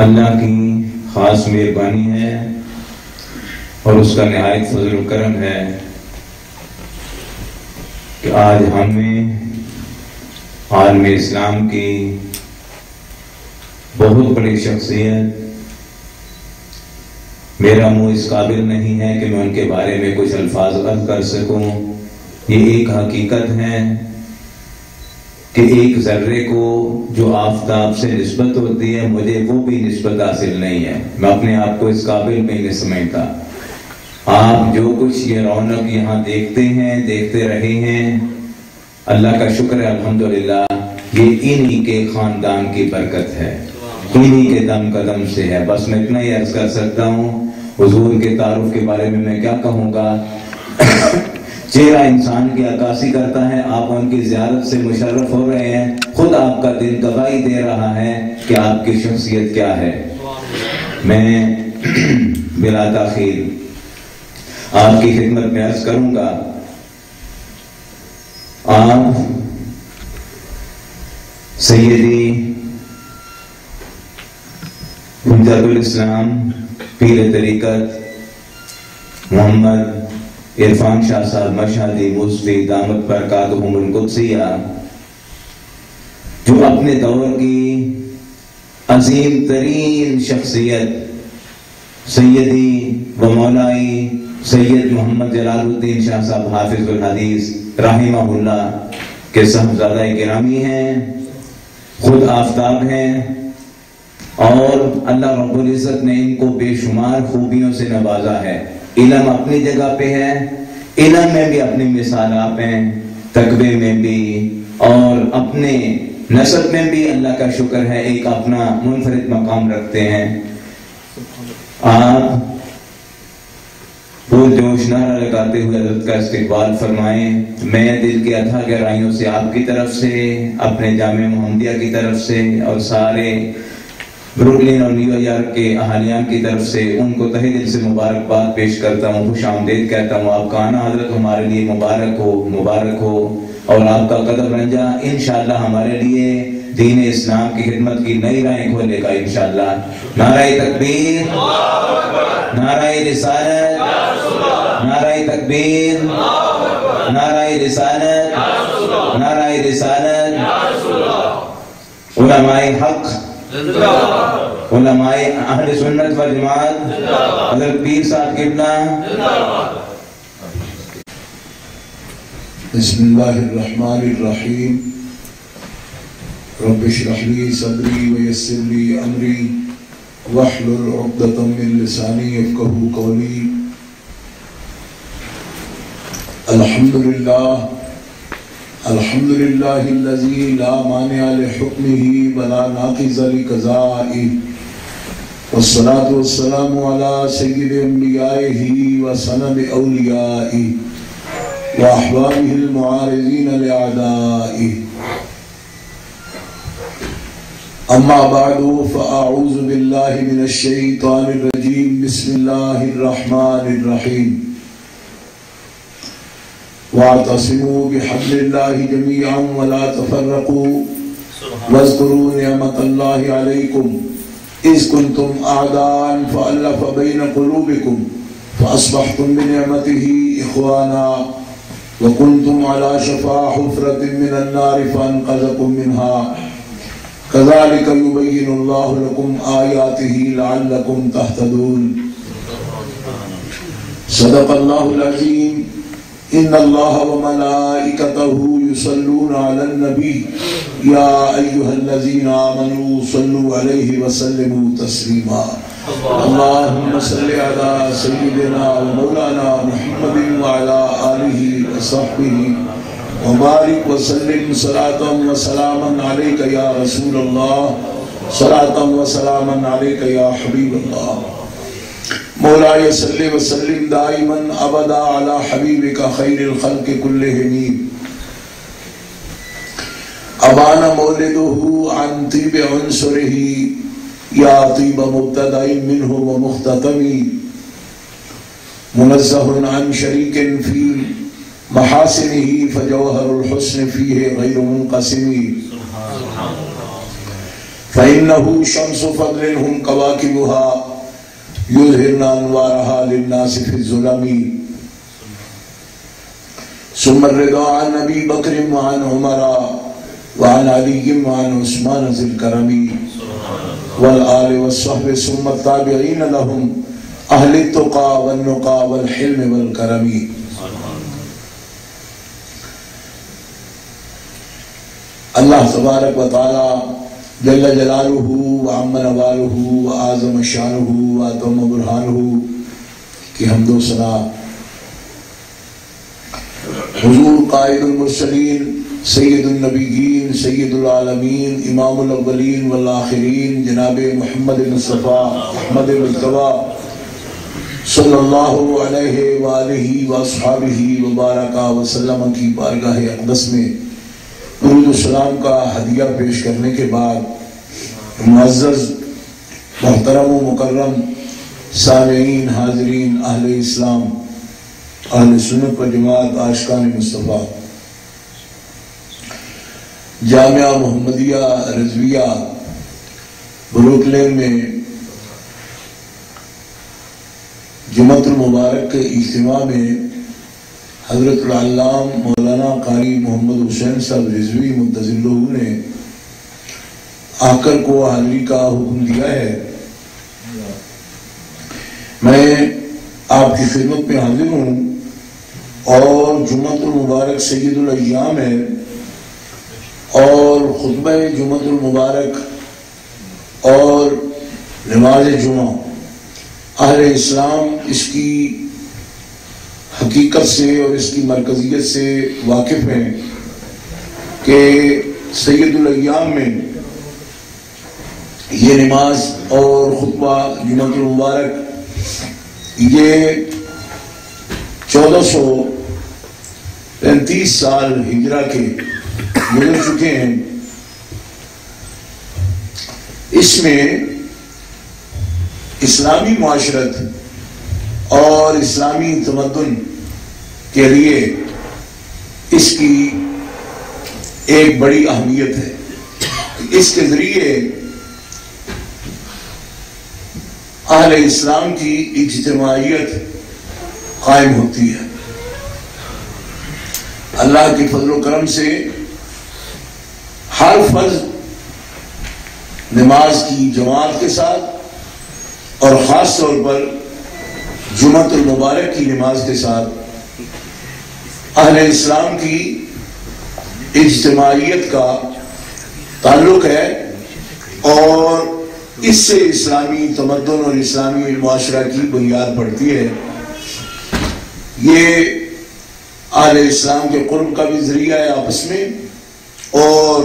اللہ کی خاص مہربانی ہے اور اس کا نہایت فضل و کرم ہے کہ آج ہمیں عالم اسلام کی بہت بڑی شخصیت، میرا منہ اس قابل نہیں ہے کہ میں ان کے بارے میں کچھ الفاظ عرض کر سکوں. یہ ایک حقیقت ہے کہ ایک ذرے کو جو آفتاب سے نسبت ہوتی ہے مجھے وہ بھی نسبت حاصل نہیں ہے. میں اپنے آپ کو اس قابل میں نہیں سمجھتا. آپ جو کچھ یہ رونق یہاں دیکھتے ہیں، دیکھتے رہے ہیں، اللہ کا شکر ہے الحمدللہ. یہ انہی کے خاندان کی برکت ہے، انہی کے دم قدم سے ہے. بس میں اتنا ہی عرض کر سکتا ہوں. حضور کے تعارف کے بارے میں کیا کہوں گا. چہرہ انسان کی عکاسی کرتا ہے. آپ ان کی زیارت سے مشرف ہو رہے ہیں. خود آپ کا دل گواہی دے رہا ہے کہ آپ کی شخصیت کیا ہے. میں بلا تاخیر آپ کی خدمت میں عرض کروں گا. آپ سیدی حجت الاسلام پیر طریقت محمد عرفان شاہ صاحب مشہدی مصفی دامت برکاتہم القدسیہ، جو اپنے دور کی عظیم ترین شخصیت سیدی و مولائی سید محمد جلال الدین شاہ صاحب حافظ الحدیث رحمہ اللہ کے صاحبزادہ گرامی ہیں، خود آفتاب ہیں، اور اللہ رب العزت نے ان کو بے شمار خوبیوں سے نوازا ہے. علم اپنی جگہ پہ ہے، علم میں بھی اپنی مثالات ہیں، تقوی میں بھی، اور اپنے نسب میں بھی اللہ کا شکر ہے ایک اپنا منفرد مقام رکھتے ہیں. آپ پور جوش نعرہ لگاتے ہوئے حضرت کا استقبال فرمائیں. میں دل کے اتھا گہرائیوں سے آپ کی طرف سے، اپنے جامعہ محمدیہ کی طرف سے، اور سارے بروکلن اور نیو یارک کے اہالیان کی طرف سے ان کو تہہ دل سے مبارکباد پیش کرتا ہوں، خوش آمدید کہتا ہوں. آپ کا آنا حضرت ہمارے لیے مبارک ہو، مبارک ہو، اور آپ کا قدم رنجا انشاءاللہ ہمارے لیے دین اسلام کی خدمت کی نئی راہیں کھولے گا انشاءاللہ. نعرہ تکبیر، نعرہ رسالت، نعرہ تکبیر، نعرہ رسالت، نعرہ رسالت. علماء حق، علماء اہل سنت و جماعت، حضرت پیر صاحب قبلہ. بسم اللہ الرحمن الرحیم. رب اشرح لی صدری ویسر لی امری واحلل عقدۃ من لسانی یفقہوا قولی. الحمدللہ، الحمدللہ الذی لا مانع لحکمہ ولا ناقض لقضائہ، والصلاة والسلام علی سید انبیائہ وسند اولیائہ واحبابہ المعارضین لأعدائہ. اما بعد فاعوذ باللہ من الشیطان الرجیم. بسم اللہ الرحمن الرحیم. واعتصموا بحبل اللہ جميعا ولا تفرقوا واذكروا نعمة الله عليكم إذ كنتم أعداء فألف بين قلوبكم فأصبحتم بنعمته إخوانا وكنتم على شفا حفرة من النار فأنقذكم منها كذلك يبين الله لكم آياته لعلكم تهتدون. صدق الله العظيم. ان اللہ وملائکته یصلون علی النبی یا ایھا الذین آمنوا صلوا علیہ وسلموا تسلیما. اللہم صل علی سیدنا ومولانا محمد وعلی آلہ وصحبہ وبارک وسلم صلاۃ وسلاما علیک یا رسول اللہ، صلاۃ وسلاما علیک یا حبیب اللہ. مولاي صل وسلم دائما ابدا على حبيبك خير الخلق كلهم. ابان مولده عن طيب عنصره يا طيب مبتدأ منه ومختتم، منزه عن شريك في محاسنه فجوهر الحسن فيه غير منقسم. فإنه شمس فضل هم كواكبها يظهرن أنوارها للناس في الظلم. ثم الرضا عن أبي بكر وعن عمر وعن علي وعن عثمان ذي الكرم والآل والصحب ثم التابعين لهم أهل التقى والنقى والحلم والكرم. اللہ تبارک و تعالی جل جلالہ وعم نوالہ وآزم شانہ واتم برہانہ کی حمد و ثنا حضور قائد المرسلین سید النبیین سید العالمین امام الاولین والآخرین جناب محمد مصطفیٰ احمد مجتبیٰ صلی اللہ علیہ وآلہ واصحابہ وبارک وسلم کی بارگاہ اقدس میں درود و سلام کا ہدیہ پیش کرنے کے بعد معزز محترم و مکرم سامعین حاضرین اہل اسلام اہل سنت و جماعت عاشقان مصطفیٰ، جامعہ محمدیہ رضویہ بروکلین میں جمعۃ المبارک کے اجتماع میں حضرت العلام مولانا قاری محمد حسین صاحب رضوی مدظلہ نے آ کر کو حاضری کا حکم دیا ہے. میں آپ کی خدمت میں حاضر ہوں اور جمعۃ المبارک سید الایام ہے اور خطبہ جمعۃ المبارک اور نماز جمعہ اہل اسلام اس کی حقیقت سے اور اس کی مرکزیت سے واقف ہیں کہ سید الایام میں یہ نماز اور خطبہ جمعۃ المبارک یہ 1435 سال ہجرہ کے گزر چکے ہیں. اس میں اسلامی معاشرت اور اسلامی تمدن کے لیے اس کی ایک بڑی اہمیت ہے. اس کے ذریعے اہل اسلام کی اجتماعیت قائم ہوتی ہے. اللہ کے فضل و کرم سے ہر فرض نماز کی جماعت کے ساتھ اور خاص طور پر جمعۃ المبارک کی نماز کے ساتھ اہل اسلام کی اجتماعیت کا تعلق ہے اور اس سے اسلامی تمدن اور اسلامی معاشرہ کی بنیاد پڑتی ہے. یہ اہل اسلام کے قرب کا بھی ذریعہ ہے آپس میں اور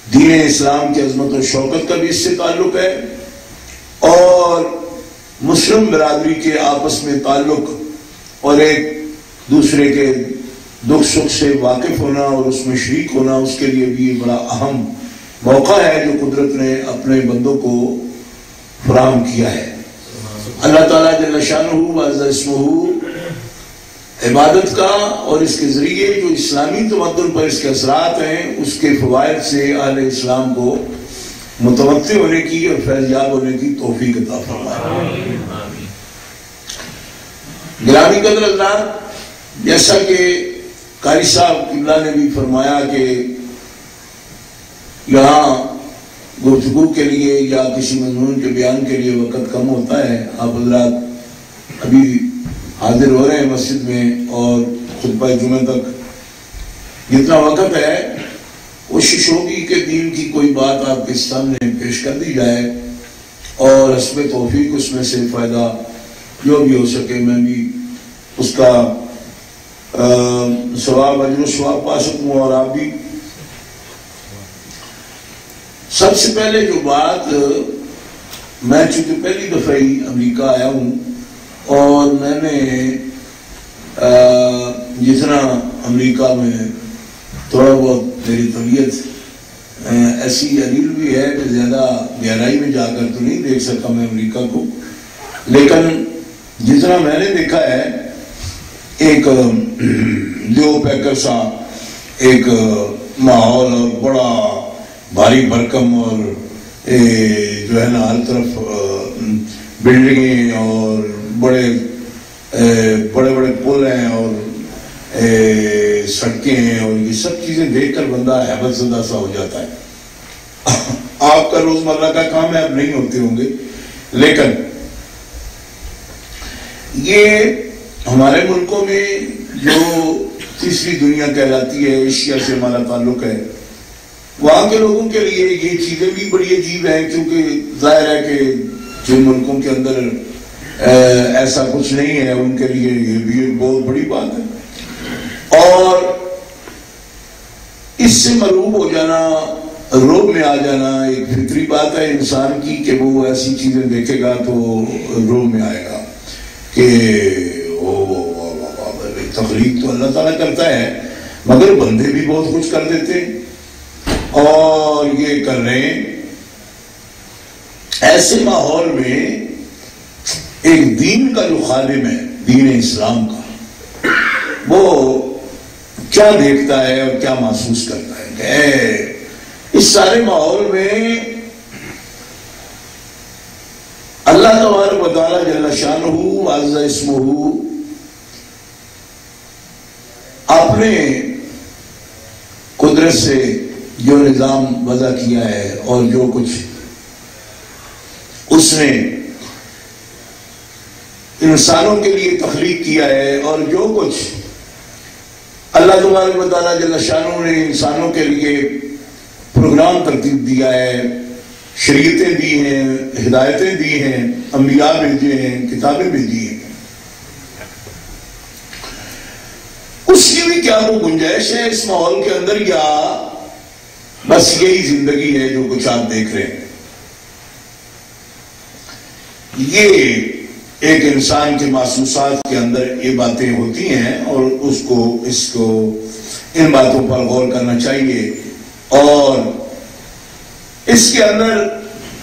دین اسلام کی عظمت و شوکت کا بھی اس سے تعلق ہے اور مسلم برادری کے آپس میں تعلق اور ایک دوسرے کے دکھ سکھ سے واقف ہونا اور اس میں شریک ہونا اس کے لیے بھی بڑا اہم موقع ہے جو قدرت نے اپنے بندوں کو فراہم کیا ہے. اللہ تعالیٰ جل شانہ وعز اسمہ عبادت کا اور اس کے ذریعے جو اسلامی تمدن پر اس کے اثرات ہیں اس کے فوائد سے اہل اسلام کو متمتع ہونے کی اور فیض یاب ہونے کی توفیق عطا فرمائے. گرامی قدر اللہ، جیسا کہ قاری صاحب قبلہ نے بھی فرمایا کہ یہاں گفتگو کے لیے یا کسی مضمون کے بیان کے لیے وقت کم ہوتا ہے. آپ حضرات ابھی حاضر ہو رہے ہیں مسجد میں اور خطبہ جمعہ تک جتنا وقت ہے کوشش ہوگی کہ دین کی کوئی بات آپ کے سامنے پیش کر دی جائے اور حسب توفیق اس میں سے فائدہ جو بھی ہو سکے میں بھی اس کا ثواب اجر و ثواب پا سکوں اور آپ بھی. سب سے پہلے جو بات، میں چونکہ پہلی دفعہ ہی امریکہ آیا ہوں اور میں نے جتنا امریکہ میں تھوڑا بہت میری طبیعت ایسی علیل بھی ہے کہ زیادہ گہرائی میں جا کر تو نہیں دیکھ سکا میں امریکہ کو، لیکن جتنا میں نے دیکھا ہے ایک لیو پیکر سا ایک ماحول اور بڑا بھاری بھرکم اور جو ہے نا ہر طرف بلڈنگیں اور بڑے بڑے پل ہیں اور سڑکیں ہیں، اور یہ سب چیزیں دیکھ کر بندہ ہیبت زدہ سا ہو جاتا ہے۔ آپ کا روزمرہ کا کام ہے، اب نہیں ہوتے ہوں گے، لیکن یہ ہمارے ملکوں میں جو تیسری دنیا کہلاتی ہے، ایشیا سے ہمارا تعلق ہے، وہاں کے لوگوں کے لیے یہ چیزیں بھی بڑی عجیب ہیں، کیونکہ ظاہر ہے کہ جن ملکوں کے اندر ایسا کچھ نہیں ہے ان کے لیے یہ بھی ایک بہت بڑی بات ہے۔ اور اس سے مرعوب ہو جانا، روب میں آ جانا ایک فطری بات ہے انسان کی، کہ وہ ایسی چیزیں دیکھے گا تو روب میں آئے گا کہ تخلیق تو اللہ تعالیٰ کرتا ہے، مگر بندے بھی بہت کچھ کر دیتے ہیں، اور یہ کر رہے ہیں۔ ایسے ماحول میں ایک دین کا جو خادم ہے، دین اسلام کا، وہ کیا دیکھتا ہے اور کیا محسوس کرتا ہے کہ اس سارے ماحول میں اللہ تبارک و تعالی جل شانہ وعز اسمہ اپنے قدرت سے جو نظام وضع کیا ہے اور جو کچھ اس نے انسانوں کے لیے تخلیق کیا ہے، اور جو کچھ اللہ تبارک و تعالی جل شانہ نے انسانوں کے لیے پروگرام ترتیب دیا ہے، شریعتیں دی ہیں، ہدایتیں دی ہیں، انبیاء بھیجے ہیں، کتابیں بھیجی ہیں، اس کی بھی کیا وہ گنجائش ہے اس ماحول کے اندر، یا بس یہی زندگی ہے جو کچھ آپ دیکھ رہے ہیں؟ یہ ایک انسان کے محسوسات کے اندر یہ باتیں ہوتی ہیں، اور اس کو ان باتوں پر غور کرنا چاہیے، اور اس کے اندر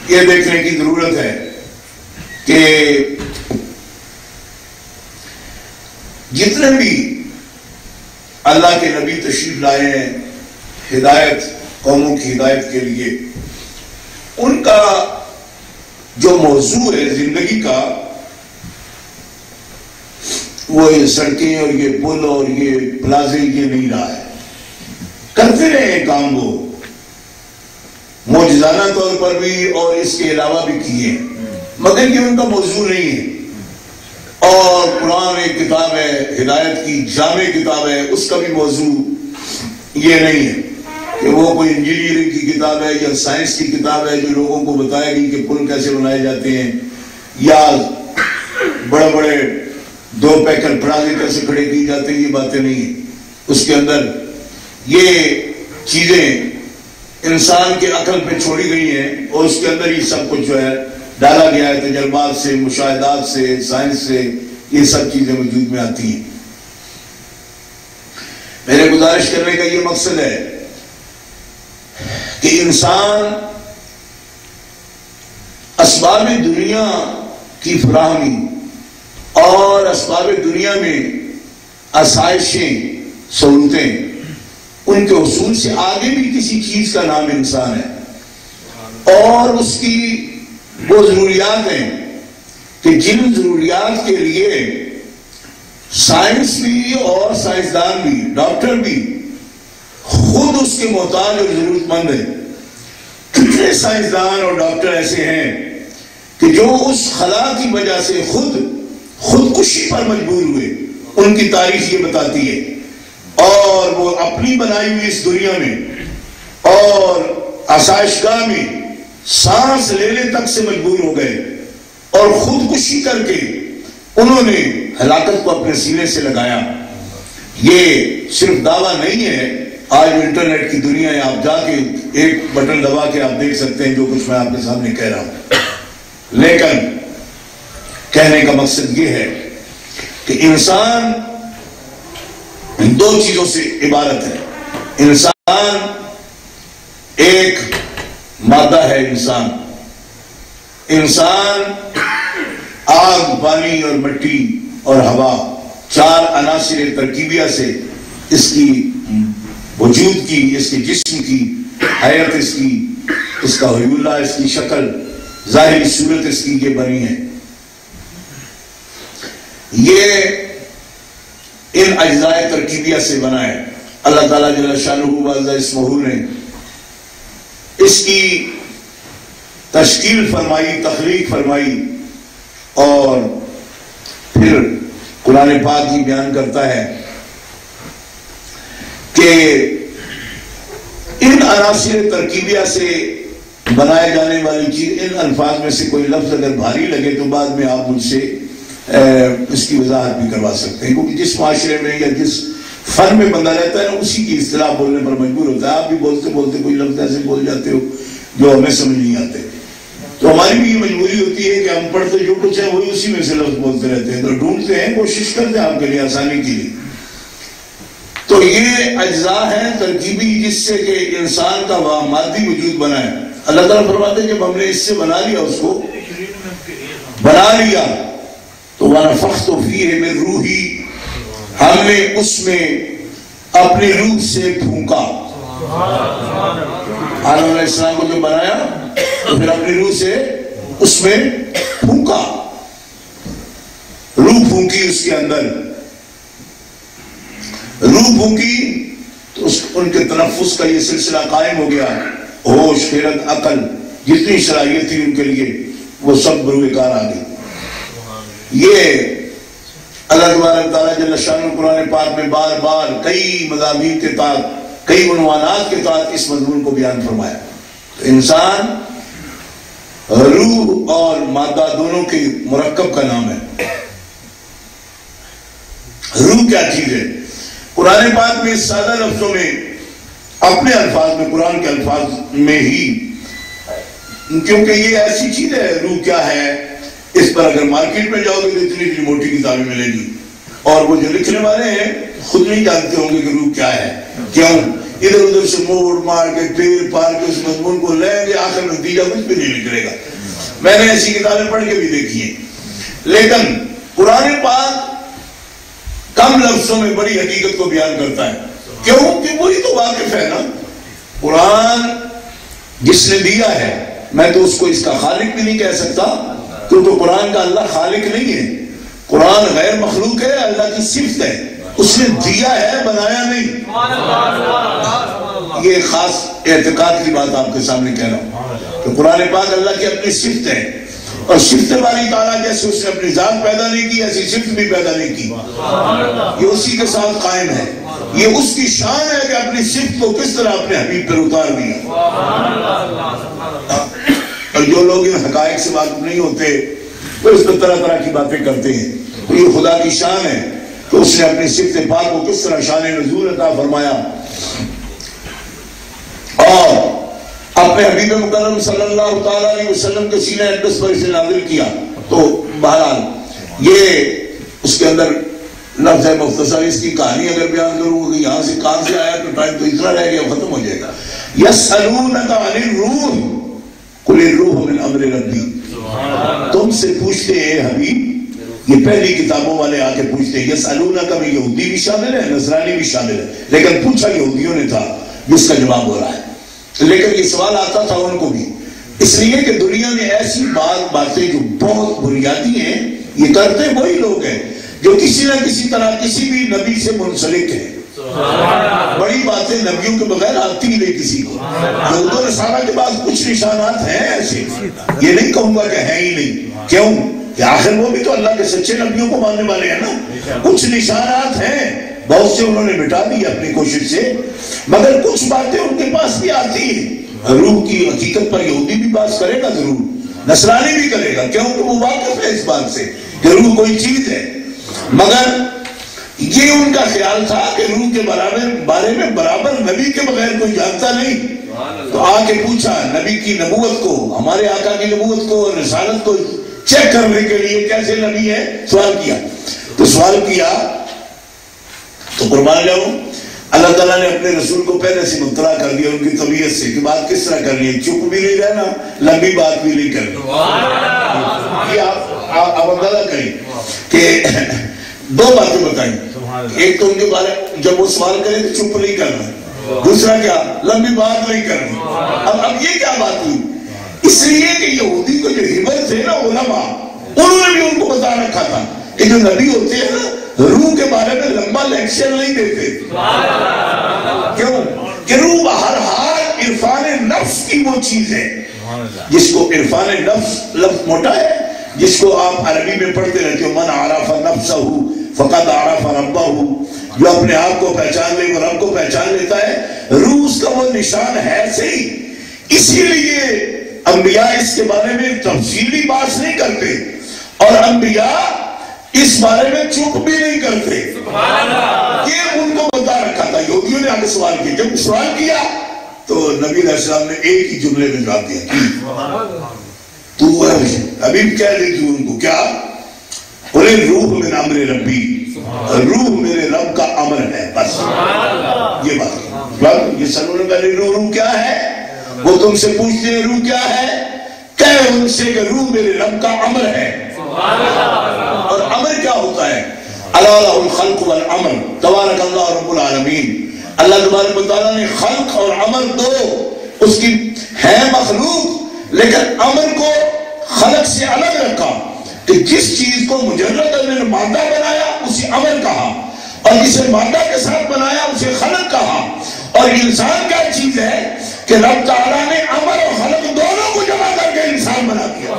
یہ دیکھنے کی ضرورت ہے کہ جتنے بھی اللہ کے نبی تشریف لائے ہیں ہدایت، قوموں کی ہدایت کے لیے، ان کا جو موضوع ہے زندگی کا، وہ یہ سڑکیں اور یہ پل اور یہ پلازے یہ نہیں رہا ہے۔ کرتے رہے ہیں کام وہ معجزانہ طور پر بھی اور اس کے علاوہ بھی کیے ہیں، مگر یہ ان کا موضوع نہیں ہے۔ اور قرآن ایک کتاب ہے، ہدایت کی جامع کتاب ہے، اس کا بھی موضوع یہ نہیں ہے کہ وہ کوئی انجینئرنگ کی کتاب ہے یا سائنس کی کتاب ہے جو لوگوں کو بتائے گی کہ پل کیسے بنائے جاتے ہیں، یا بڑے بڑے دو پیکر پلازے کیسے کھڑے کی جاتے ہیں، یہ باتیں نہیں ہیں۔ اس کے اندر یہ چیزیں انسان کے عقل پہ چھوڑی گئی ہیں، اور اس کے اندر ہی سب کچھ جو ہے ڈالا گیا ہے، تجربات سے، مشاہدات سے، سائنس سے، یہ سب چیزیں وجود میں آتی ہیں۔ میرے گزارش کرنے کا یہ مقصد ہے کہ انسان اسباب دنیا کی فراہمی اور اسباب دنیا میں آسائشیں، سہولتیں، ان کے حصول سے آگے بھی کسی چیز کا نام انسان ہے، اور اس کی وہ ضروریات ہیں کہ جن ضروریات کے لیے سائنس بھی اور سائنسدان بھی، ڈاکٹر بھی خود اس کے محتاج اور ضرورت مند ہیں۔ کتنے سائنسدان اور ڈاکٹر ایسے ہیں کہ جو اس خلا کی وجہ سے خودکشی پر مجبور ہوئے، ان کی تاریخ یہ بتاتی ہے، اور وہ اپنی بنائی ہوئی اس دنیا میں اور آسائشگاہ میں سانس لینے تک سے مجبور ہو گئے، اور خودکشی کر کے انہوں نے ہلاکت کو اپنے سینے سے لگایا۔ یہ صرف دعویٰ نہیں ہے، آج انٹرنیٹ کی دنیا ہے، آپ جا کے ایک بٹن دبا کے آپ دیکھ سکتے ہیں جو کچھ میں آپ کے سامنے کہہ رہا ہوں، لیکن کہنے کا مقصد یہ ہے کہ انسان دو چیزوں سے عبارت ہے۔ انسان ایک مادہ ہے، انسان آگ، پانی اور مٹی اور ہوا، چار عناصر ترکیبیہ سے اس کی وجود کی، اس کے جسم کی حیات اس کی، اس کا حیولہ، اس کی شکل، ظاہری صورت اس کی یہ بنی ہے. یہ ان اجزاء ترکیبیہ سے بنا ہے. اللہ تعالیٰ جل شانہ وعز اسمہ نے اس کی تشکیل فرمائی، تخلیق فرمائی، اور پھر قرآن پاک ہی بیان کرتا ہے کہ ان عناصر ترکیبیہ سے بنائے جانے والی چیز، ان الفاظ میں سے کوئی لفظ اگر بھاری لگے تو بعد میں آپ مجھ سے اس کی وضاحت بھی کروا سکتے ہیں، کیونکہ جس معاشرے میں یا جس فن میں بندہ رہتا ہے نا اسی کی اصطلاح بولنے پر مجبور ہوتا ہے. آپ بھی بولتے بولتے کوئی لفظ ایسے بول جاتے ہو جو ہمیں سمجھ نہیں آتے، تو ہماری بھی یہ مجبوری ہوتی ہے کہ ہم پڑھتے جو کچھ ہے وہی اسی میں سے لفظ بولتے رہتے ہیں، تو ڈھونڈتے ہیں، کوشش کرتے ہیں آپ کے لیے آسانی کے لیے. تو یہ اجزاء ہیں ترکیبی جس سے کہ انسان کا مادی وجود بنا ہے. اللہ تعالیٰ فرماتے ہیں جب ہم نے اس سے بنا لیا، اس کو بنا لیا تو وَنَفَخْتُ فِيهِ مِن رُوحِي، ہم نے اس میں اپنی روح سے پھونکا. آدم علیہ السلام کو جو بنایا تو پھر اپنی روح سے اس میں پھونکا، روح پھونکی اس کے اندر. روح پھونکی تو ان کے تنفس کا یہ سلسلہ قائم ہو گیا. ہوش، خیرت، عقل، جتنی صلاحیت تھی ان کے لیے وہ سب بروئے کار آ گئی. یہ اللہ تبارک تعالیٰ جل شانہ قرآن پاک میں بار بار کئی مضامین کے تحت، کئی عنوانات کے تحت اس مضمون کو بیان فرمایا. تو انسان روح اور مادہ دونوں کے مرکب کا نام ہے. روح کیا چیز ہے؟ قرآن پاک میں سادہ لفظوں میں، اپنے الفاظ میں، قرآن کے الفاظ میں ہی، کیونکہ یہ ایسی چیز ہے. روح کیا ہے اس پر اگر مارکیٹ میں جاؤ گے تو اتنی موٹی کتابیں ملیں گی، اور وہ جو لکھنے والے ہیں خود نہیں جانتے ہوں گے کہ روح کیا ہے. کیوں؟ ادھر ادھر سے موڑ مار کے پیر پار کے اس مضمون کو لیں گے، آخر نتیجہ کچھ بھی نہیں نکلے گا. میں نے ایسی کتابیں پڑھ کے بھی دیکھی ہیں. لیکن قرآن پاک کم لفظوں میں بڑی حقیقت کو بیان کرتا ہے. کیوں؟ کہ وہی تو واقف ہے نا. قرآن جس نے دیا ہے، میں تو اس کو اس کا خالق بھی نہیں کہہ سکتا، کیونکہ قرآن کا اللہ خالق نہیں ہے. قرآن غیر مخلوق ہے، اللہ کی صفت ہے. اس نے دیا ہے، بنایا نہیں. یہ خاص اعتقاد کی بات آپ کے سامنے کہہ رہا ہوں کہ قرآن پاک اللہ کی اپنی صفت ہے، اور صفت والی تعالیٰ جیسے اس نے اپنی ذات پیدا نہیں کی ایسی صفت بھی پیدا نہیں کی. یہ اسی کے ساتھ قائم ہے. یہ اس کی شان ہے کہ اپنی صفت کو کس طرح اپنے حبیب پر اتار دیا. اور جو لوگ ان حقائق سے واقف نہیں ہوتے وہ اس پر طرح طرح کی باتیں کرتے ہیں. تو یہ خدا کی شان ہے کہ اس نے اپنی صفت پاک کو کس طرح شان نزول عطا فرمایا اور اپنے حبیب مکرم صلی اللہ تعالیٰ علیہ وسلم کے سینہ اقدس پر اسے نازل کیا. تو بہرحال یہ اس کے اندر لفظ ہے مختصر. اس کی کہانی اگر بیان کروں کہ یہاں سے کہاں سے آیا تو ٹائم تو اتنا رہ گیا، ختم ہو جائے گا. یسألونک عن الروح قل الروح من امر ربی. تم سے پوچھتے ہیں حبیب، یہ پہلی کتابوں والے آ کے پوچھتے ہیں. یسألونک میں یہودی بھی شامل ہے، نصرانی بھی شامل ہے، لیکن پوچھا یہودیوں نے تھا جس کا جواب ہو رہا ہے. لیکن یہ سوال آتا تھا ان کو بھی، اس لیے کہ دنیا میں ایسی باتیں جو بہت بنیادی ہیں یہ کرتے وہی لوگ ہیں جو کسی نہ کسی طرح کسی بھی نبی سے منسلک ہیں. بڑی باتیں نبیوں کے بغیر آتی ہی نہیں کسی کو. یہود و نصارہ کے پاس کچھ نشانات ہیں ایسے، یہ نہیں کہوں گا کہ ہیں ہی نہیں. کیوں کہ آخر وہ بھی تو اللہ کے سچے نبیوں کو ماننے والے ہیں نا. کچھ نشانات ہیں، بہت سے انہوں نے مٹا دی اپنی کوشش سے، مگر کچھ باتیں ان کے پاس بھی آتی ہیں. روح کی حقیقت پر یہودی بھی بات کرے گا ضرور، نصرانی بھی کرے گا، کیونکہ وہ واقف ہے اس بات سے کہ روح کوئی چیز ہے. مگر یہ ان کا خیال تھا کہ روح کے بارے میں برابر نبی کے بغیر کوئی جانتا نہیں. تو آ کے پوچھا نبی کی نبوت کو، ہمارے آقا کی نبوت کو اور رسالت کو چیک کرنے کے لیے کیسے نبی ہے سوال کیا. تو سوال کیا تو قربان جاؤں اللہ تعالیٰ نے اپنے رسول کو پہلے سے مطلع کر دیا ان کی طبیعت سے کہ بات کس طرح کرنی ہے. چپ بھی نہیں رہنا، لمبی بات بھی نہیں کرنی. یہ آپ اندازہ کریں کہ دو باتیں بتائیں. ایک تو ان کے بارے جب وہ سوال کریں تو چپ نہیں کرنا، دوسرا کیا؟ لمبی بات نہیں کرنی. اب یہ کیا بات ہوئی؟ اس لیے کہ یہودی کو جو ہبر تھے نا علماء، انہوں نے بھی ان کو بتا رکھا تھا کہ جو نبی ہوتے ہیں نا روح کے بارے میں لمبا لیکچر نہیں دیتے. کیوں؟ کہ روح بہرحال عرفان نفس کی وہ چیز ہے جس کو عرفان نفس، لفظ موٹا ہے، جس کو آپ عربی میں پڑھتے رہتے ہو، من عرف نفسہ فقد عرف ربہ، جو اپنے آپ کو پہچان لے وہ رب کو پہچان لیتا ہے. روح اس کا وہ نشان ہے صحیح. اسی لیے انبیاء اس کے بارے میں تفصیلی بات نہیں کرتے، اور انبیاء اس بارے میں چپ بھی نہیں کرتے. یہ ان کو بتا رکھا تھا. یہودیوں نے آگے سوال کیا، جب سوال کیا تو نبی علیہ السلام نے ایک ہی جملے میں جواب دیا، تو ابھی کہہ دی تھی ان کو کیا؟ بولے روح من امر ربی، روح میرے رب کا امر ہے. بس یہ بات. یہ سنوں نے روح کیا ہے؟ وہ تم سے پوچھتے ہیں روح کیا ہے؟ کہے ان سے کہ روح میرے رب کا امر ہے. اور امر کیا ہوتا ہے؟ الا لہ الخلق والامر تبارک اللہ رب العالمین. اللہ تبارک و تعالیٰ نے خلق اور امر دو اس کی ہے مخلوق، لیکن امر کو خلق سے الگ رکھا کہ جس چیز کو مجرد نے مادہ بنایا اسے امر کہا، اور جسے مادہ کے ساتھ بنایا اسے خلق کہا. اور انسان کیا چیز ہے کہ رب تعالیٰ نے امر اور خلق دونوں کو جمع کر کے انسان بنا دیا.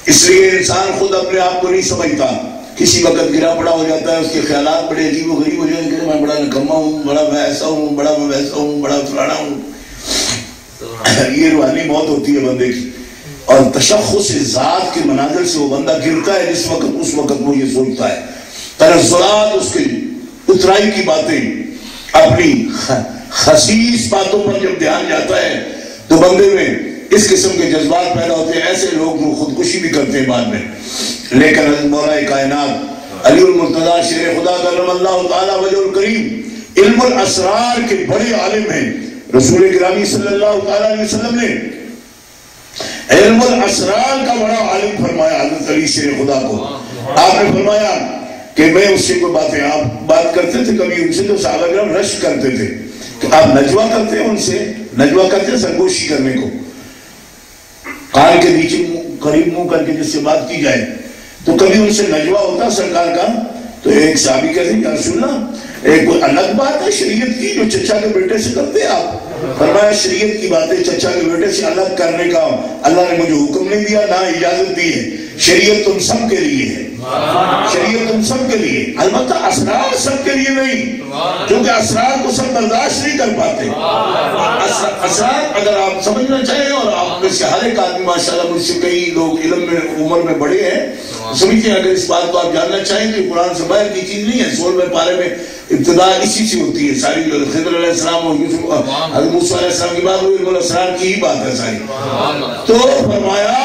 اس لیے انسان خود اپنے آپ کو نہیں سمجھتا. کسی وقت گرا پڑا ہو جاتا ہے، اس کے خیالات بڑے عجیب و غریب ہو جاتے ہیں کہ میں بڑا نکما ہوں، بڑا میں ایسا ہوں، بڑا میں ویسا ہوں، بڑا فلانا ہوں. یہ روحانی موت ہوتی ہے بندے کی. اور تشخص ذات کے مناظر سے وہ بندہ گرتا ہے جس وقت، اس وقت وہ یہ سوچتا ہے. تنزلات اس کی اترائی کی باتیں، اپنی خسیس باتوں پر جب دھیان جاتا ہے تو بندے میں اس قسم کے جذبات پیدا ہوتے ہیں. ایسے لوگ خودکشی بھی کرتے ہیں بعد میں. لیکن حضرت مولا کائنات علی المرتضیٰ شیر خدا کرم اللہ تعالی وجہ الکریم علم الاسرار کے بڑے عالم ہیں. رسول گرامی صلی اللہ تعالی علیہ وسلم نے علم الاسرار کا بڑا عالم فرمایا حضرت علی شیر خدا کو. آپ نے فرمایا کہ میں اس سے کوئی باتیں، آپ بات کرتے تھے کبھی ان سے تو صحابہ کرام رشک کرتے تھے کہ آپ نجوہ کرتے ہیں ان سے، نجوہ کرتے ہیں سرگوشی کرنے کو، کان کے نیچے قریب منہ کر کے جس سے بات کی جائے. تو کبھی ان سے نجوہ ہوتا سرکار کا. تو ایک صحابی کہتے ہیں یا رسول اللہ ایک کوئی الگ بات ہے شریعت کی جو چچا کے بیٹے سے کرتے ہیں آپ؟ فرمایا شریعت کی باتیں چچا کے بیٹے سے الگ کرنے کا اللہ نے مجھے حکم نہیں دیا، نہ اجازت دی ہے. شریعت تم سب کے لیے ہے، شریعت تم سب کے لیے. البتہ اسرار سب کے لیے نہیں، کیونکہ اسرار کو سب برداشت نہیں کر پاتے. اسرار اگر آپ سمجھنا چاہیں، اور آپ میں سے ہر ایک آدمی ماشاءاللہ مجھ سے کئی لوگ علم میں عمر میں بڑے ہیں، سمجھتے ہیں اگر اس بات کو آپ جاننا چاہیں تو قرآن سے باہر کی چیز نہیں ہے. 16ویں پارے میں ابتدا اسی سے ہوتی ہے ساری. جو خضر علیہ السلام اور حضرت موسیٰ علیہ السلام کی بات ہوئی، علم الاسرار کی ہی بات ہے ساری. تو فرمایا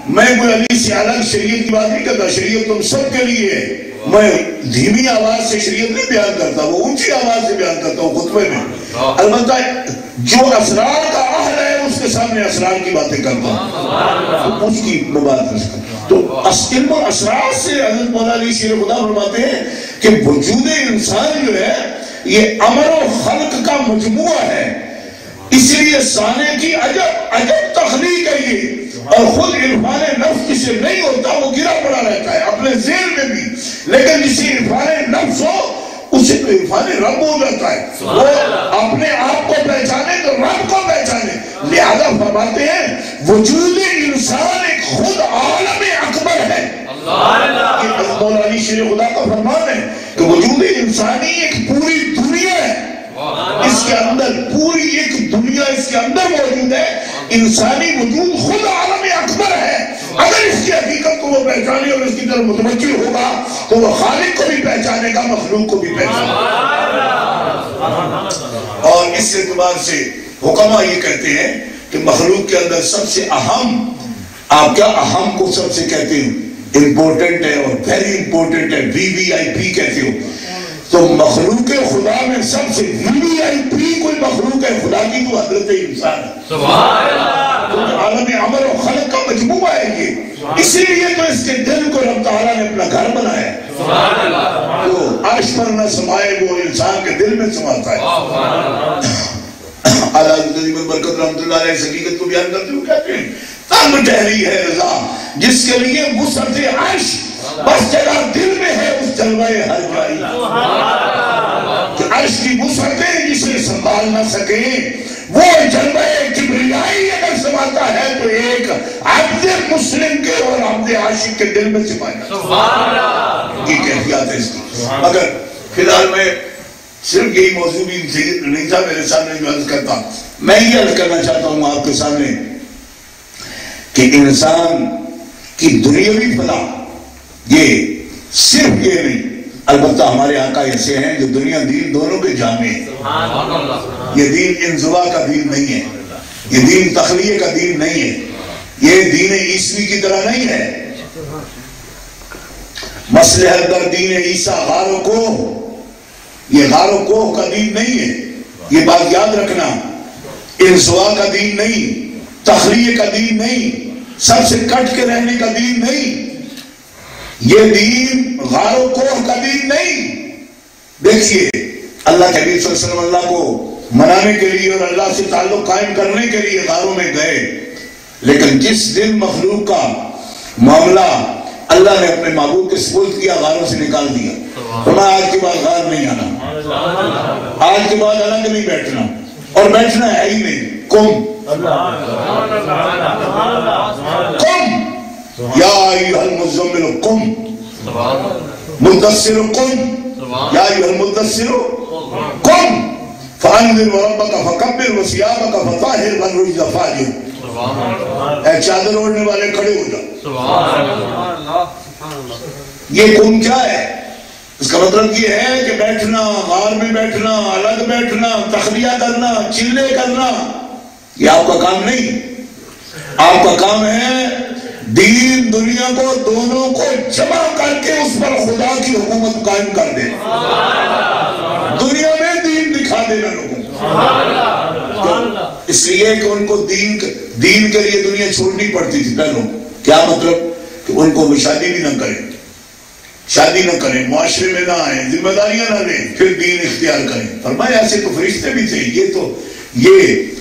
میں کوئی علی سے الگ شریعت کی بات نہیں کرتا، شریعت تم سب کے لیے ہے. میں دھیمی آواز سے شریعت نہیں بیان کرتا، وہ اونچی آواز سے بیان کرتا ہوں خطبے میں. البتہ جو اسرار کا اہل ہے اس کے سامنے اسرار کی باتیں کرتا ہوں، اس کی بات کرتا. تو علم و اسرار سے حضرت مولا علی شیر خدا فرماتے ہیں کہ وجود انسان جو ہے یہ امر و خلق کا مجموعہ ہے. اس لیے سانے کی عجب عجب تخلیق ہے یہ. اور خود عرفان نفس جسے نہیں ہوتا وہ گرا پڑا رہتا ہے اپنے ذہن میں بھی، لیکن جسے عرفان نفس ہو اسے تو عرفان رب ہو جاتا ہے. وہ اپنے آپ کو پہچانے تو رب کو پہچانے. لہذا فرماتے ہیں وجود انسان ایک خود عالم اکبر ہے. یہ مولا علی شیر خدا کا فرمان ہے کہ وجود انسانی ایک پوری دنیا ہے، اس کے اندر پوری ایک دنیا اس کے اندر موجود ہے. انسانی وجود خود عالم اکبر ہے. اگر اس کی حقیقت کو وہ پہچانے اور اس کی طرف متوجہ ہوگا تو وہ خالق کو بھی پہچانے گا، مخلوق کو بھی پہچانے گا. اور اس اعتبار سے حکماء یہ کہتے ہیں کہ مخلوق کے اندر سب سے اہم، آپ کیا اہم کو سب سے کہتے ہیں؟ امپورٹنٹ ہے اور ویری امپورٹنٹ ہے، VVIP کہتے ہو. تو مخلوق خدا میں سب سے VIP کوئی مخلوق ہے خدا کی تو حضرت انسان ہے. سبحان اللہ. عالم عمل و خلق کا مجموعہ ہے یہ. اسی لیے تو اس کے دل کو رب تعالیٰ نے اپنا گھر بنایا ہے. سبحان اللہ. تو عرش پر نہ سمائے وہ انسان کے دل میں سماتا ہے. اعلیٰ حضرت برکت رحمۃ اللہ علیہ اس حقیقت کو بیان کرتے ہوئے کہتے ہیں تنگ ٹہری ہے رضا جس کے لیے وسعت عرش بس جگہ دل میں ہے اس جلوہ ہر جائی. کہ عرش کی وسعتیں جسے سنبھال نہ سکیں وہ جلوہ کبریائی اگر سماتا ہے تو ایک عبد مسلم کے اور عبد عاشق کے دل میں سمایا. یہ کیفیات ہے اس کی. مگر فی الحال میں صرف یہی موضوع بھی نہیں تھا میرے سامنے جو عرض کرتا. میں یہ عرض کرنا چاہتا ہوں آپ کے سامنے کہ انسان کی دنیاوی فلاح یہ صرف یہ نہیں البتہ ہمارے آقا ایسے ہیں جو دنیا دین دونوں کے جامع ہیں. یہ دین انزوا کا دین نہیں ہے. یہ دین تخلیہ کا دین نہیں ہے. یہ دین عیسوی کی طرح نہیں ہے. مصلحت در دین عیسیٰ غار و کوہ یہ غار و کوہ کا دین نہیں ہے. یہ بات یاد رکھنا. انزوا کا دین نہیں تخلیہ کا دین نہیں سب سے کٹ کے رہنے کا دین نہیں. یہ دین غار و کوہ کا دین نہیں. دیکھیے اللہ کے نبی صلی اللہ علیہ وسلم اللہ کو منانے کے لیے اور اللہ سے تعلق قائم کرنے کے لیے غاروں میں گئے لیکن جس دن مخلوق کا معاملہ اللہ نے اپنے معبود کے سپرد کیا غاروں سے نکال دیا. فرمایا آج کے بعد غار نہیں آنا. آج کے بعد الگ نہیں بیٹھنا اور بیٹھنا ہے ہی نہیں. قم یا ایھا المزمل قم مدثر قم یا ایھا المدثر قم فانذر وربک فکبر وثیابک فطہر والرجز فاہجر. اے چادر اوڑھنے والے کھڑے ہو جاؤ. یہ قم کیا ہے؟ اس کا مطلب یہ ہے کہ بیٹھنا غار میں بیٹھنا الگ بیٹھنا تخلیہ کرنا چلے کرنا یہ آپ کا کام نہیں. آپ کا کام ہے دین دنیا کو دونوں کو جمع کر کے اس پر خدا کی حکومت قائم کر دے. دنیا میں دین دکھا دینا لوگوں. اس لیے کہ ان کو دین کے لیے دنیا چھوڑنی پڑتی تھی پہلوں. کیا مطلب کہ ان کو وہ شادی بھی نہ کریں شادی نہ کریں معاشرے میں نہ آئیں ذمہ داریاں نہ لیں پھر دین اختیار کریں. فرمایا ایسے تو فرشتے بھی تھے. یہ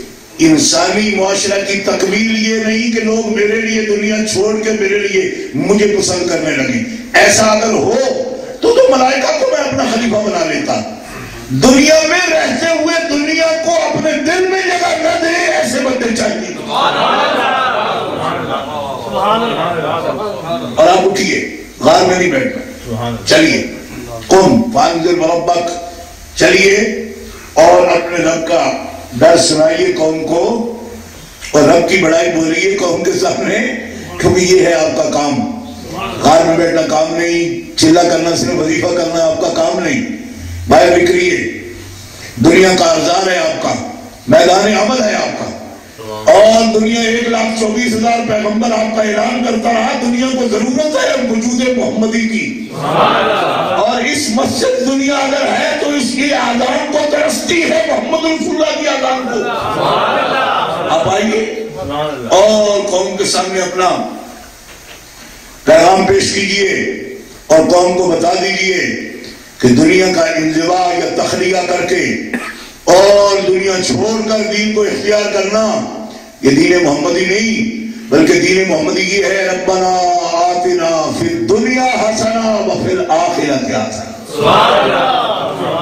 انسانی معاشرہ کی تکمیل یہ نہیں کہ لوگ میرے لیے دنیا چھوڑ کے میرے لیے مجھے پسند کرنے لگے. ایسا اگر ہو تو ملائکہ کو میں اپنا خلیفہ بنا لیتا. دنیا میں رہتے ہوئے دنیا کو اپنے دل میں جگہ نہ دے ایسے بندے چاہیے. اور آپ اٹھیے غار میں نہیں بیٹھنا. چلیے قم فانذر وربک چلیے اور اپنے رب کا ڈر سنائیے قوم کو اور رب کی بڑائی بولیے قوم کے سامنے کیونکہ یہ ہے آپ کا کام. غار میں بیٹھنا کام نہیں. چلا کرنا صرف وظیفہ کرنا آپ کا کام نہیں. باہر نکلیے. دنیا کا ارزان ہے آپ کا. میدان عمل ہے آپ کا. اور دنیا 1,24,000 پیغمبر آپ کا اعلان کرتا رہا. دنیا کو ضرورت ہے وجود محمدی کی. اور اس مسجد دنیا اگر ہے تو اس کی آذان کو ترستی ہے محمد رسول اللہ کی آذان کو. آپ آئیے اور قوم کے سامنے اپنا پیغام پیش کیجئے اور قوم کو بتا دیجئے کہ دنیا کا انزوا یا تخلیہ کر کے اور دنیا چھوڑ کر دین کو اختیار کرنا یہ دین محمدی نہیں بلکہ دین محمدی یہ ہے ربنا آتنا فی الدنیا حسنہ وفی الآخرۃ حسنہ.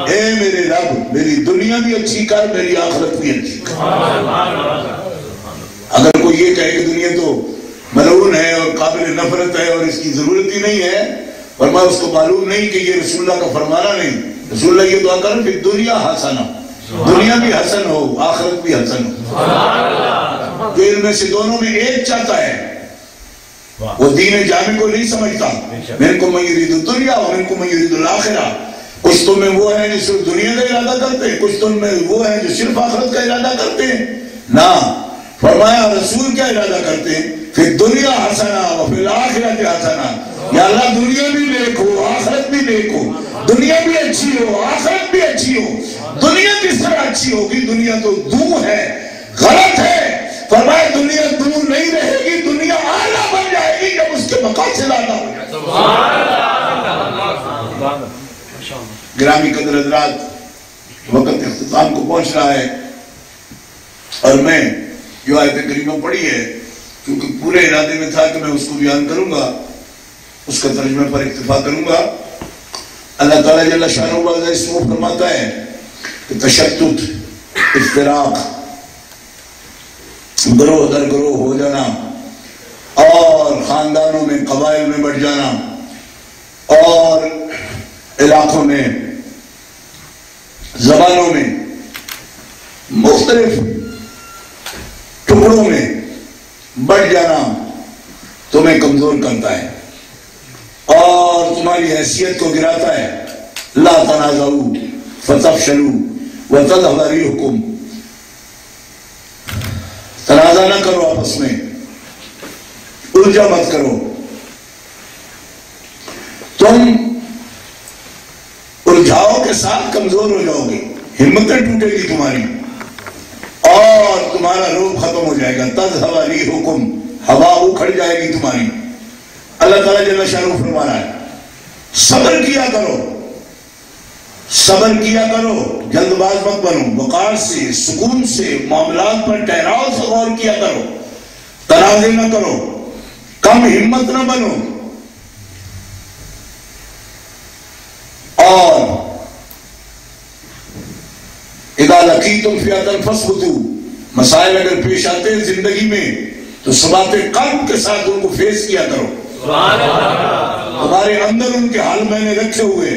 اے میرے رب میری دنیا بھی اچھی کر میری آخرت بھی اچھی کر. اگر کوئی یہ کہے کہ دنیا تو ملعون ہے اور قابل نفرت ہے اور اس کی ضرورت ہی نہیں ہے فرمایا اس کو معلوم نہیں کہ یہ رسول اللہ کا فرمانا نہیں. رسول اللہ یہ دعا کریں فی الدنیا حسنہ دنیا بھی حسن ہو آخرت بھی حسن ہو. جو ان میں سے دونوں میں ایک چاہتا ہے وہ دین جامع کو نہیں سمجھتا. منکم من یرید الدنیا ومنکم من یرید الآخرہ. کچھ تم میں وہ ہیں جو صرف دنیا کا ارادہ کرتے ہیں کچھ تم میں وہ ہیں جو صرف آخرت کا ارادہ کرتے ہیں. نہ فرمایا رسول کیا ارادہ کرتے ہیں فی الدنیا حسنہ وفی الآخرۃ حسنہ. یا اللہ دنیا بھی نیک ہو آخرت بھی نیک ہو، دنیا بھی اچھی ہو، آخرت بھی اچھی ہو۔ دنیا کس طرح اچھی ہوگی؟ دنیا تو دور ہے، غلط ہے۔ فرمایا دنیا دور نہیں رہے گی، دنیا اعلیٰ بن جائے گی جب اس کے مقاصد اعلیٰ ہو جائے۔ گرامی قدر حضرات، وقت اختتام کو پہنچ رہا ہے، اور میں جو آیت کریمہ پڑھی ہے، کیونکہ پورے ارادے میں تھا کہ میں اس کو بیان کروں گا، اس کا ترجمے پر اکتفا کروں گا۔ اللہ تعالیٰ جل شانہ و اسمہ فرماتا ہے کہ تشتت، افتراق، گروہ در گروہ ہو جانا، اور خاندانوں میں، قبائل میں بڑھ جانا، اور علاقوں میں، زبانوں میں، مختلف ٹکڑوں میں بڑھ جانا تمہیں کمزور کرتا ہے اور تمہاری حیثیت کو گراتا ہے۔ لا تنازعوا فتفشلوا وتذهب ريحكم، تنازع نہ کرو آپس میں، الجھا مت کرو، تم الجھاؤ کے ساتھ کمزور ہو جاؤ گے، ہمتیں ٹوٹے گی تمہاری، اور تمہارا روح ختم ہو جائے گا۔ تذهب ريحكم، ہوا اکھڑ جائے گی تمہاری۔ اللہ تعالیٰ جل شانہ فرما رہا ہے صبر کیا کرو، صبر کیا کرو، جلد باز مت بنو، وقار سے، سکون سے، معاملات پر ٹھہراؤ سے غور کیا کرو، تنازع نہ کرو، کم ہمت نہ بنو، اور اذا لقیتم فئۃ فاثبتوا، مسائل اگر پیش آتے ہیں زندگی میں تو ثبات قلب کے ساتھ ان کو فیس کیا کرو۔ تمہارے اندر ان کے حال میں نے رکھے ہوئے،